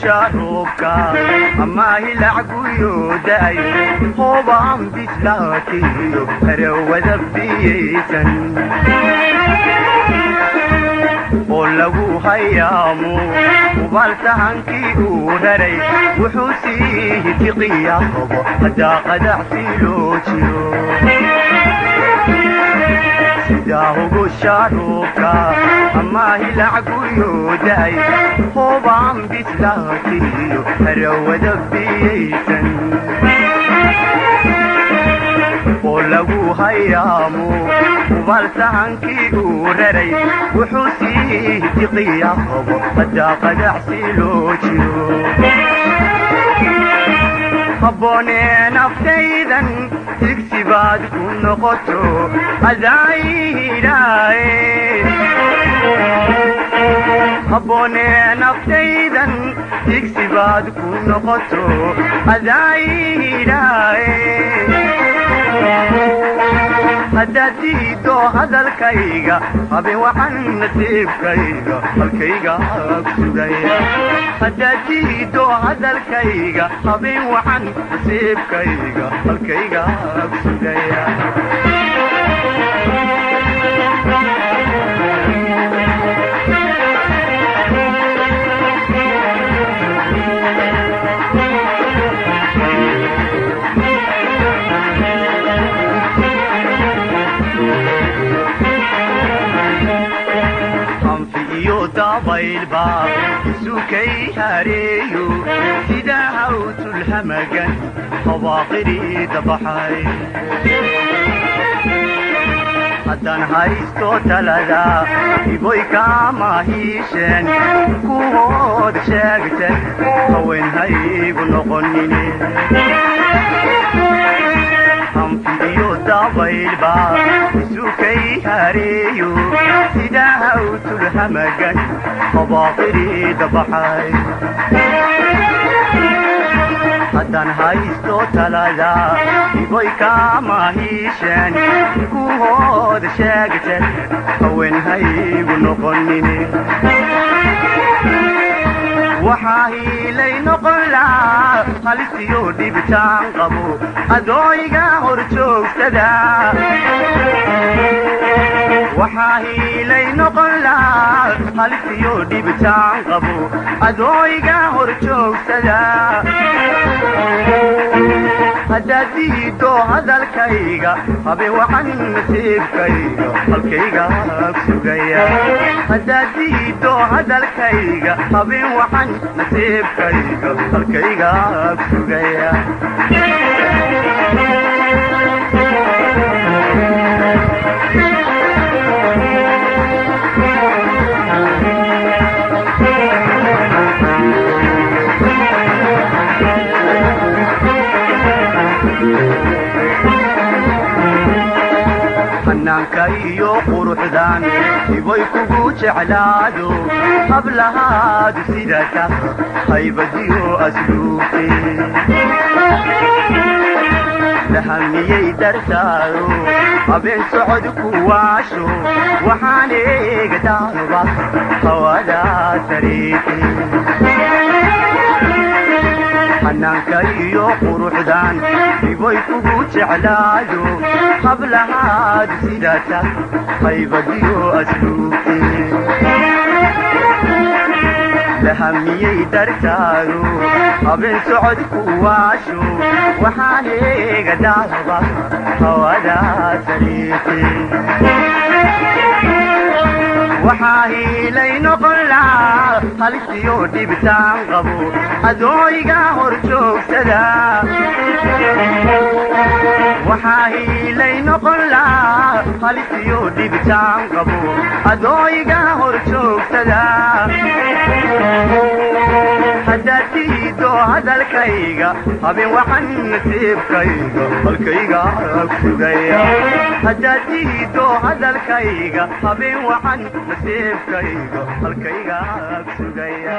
sharoobka ama hilacgu yooday hoobaan bislaatiyo harawada biyaysan oo lagu hayaamo ubaltahankii uu raray wuxuu sii tiqiyaa qabo haddaa qadacsi loo jiro sidaa ugu sharoobka ama hilacgu yooday hoobaan bislaatiyo harawada biyaysan oo lagu hayaamo ubaltahankii uu raray wuxuu sii tiqiyaa qabo haddaa qadacsi loo jiro habboonee naftaydan digsi baad ku noqoto adaayidhaaye habboonee naftaydan digsi baad ku noqoto adaayidhaaye haddaad diiddo hadalkayga habeen waxaan nasiibkayga halkayga sugaya haddaad diiddo hadalkayga habeen waxaan nasiibkayga halkayga sugaya dabaylba isukay hareeyo sida hawtul hamagan hawaaqiri dabaxay haddaan haysto talada iboy kama hiisheen ku hood sheegtay haween haygu noqonine hanfiyo dabaylba isukay hareeyo sida hawtul hamagan hawaaqiri dabaxay haddaan haysto talada iboy kama hiisheen ku hood sheegtay haween haygu noqonine waxaa hiilay noqon lahaa halisiyo dhibitaan qabo adooyga hor joogsada waxaa hiilay noqon lahaa halisiyo dhibitaan qabo adooyga hor joogsada haddaad diiddo hadalkayga habeen waxaan nasiibkayga halkayga sugaya haddaad diiddo hadalkayga habeen waxaan nasiibkayga halkayga sugaya hanaanka iyo quruxdan iboy kugu jeclaado hablahaadu sidata haybadiyo asluubte lahamiyey dartaado habeen socod ku waasho waxaan eegadaanoba hawada sariite hanaanka iyo quruxdan iboy kugu jeclaado hablahaadu sidata haybadiyo asluubte lahamiyey dartaado habeen socod ku waasho waxaan eegadaanoba hawada sariite waxaa hiilay noqon lahaa halisiyo dhibitaan qabo adooyga hor joogsada waxaa hiilay noqon lahaa halisiyo dhibitaan qabo adooyga hor joogsada haddaad diiddo hadalkayga habeen waxaan nasiibkayga halkayga sugaya haddaad diiddo hadalkayga habeen waxaan nasiibkayga halkayga sugaya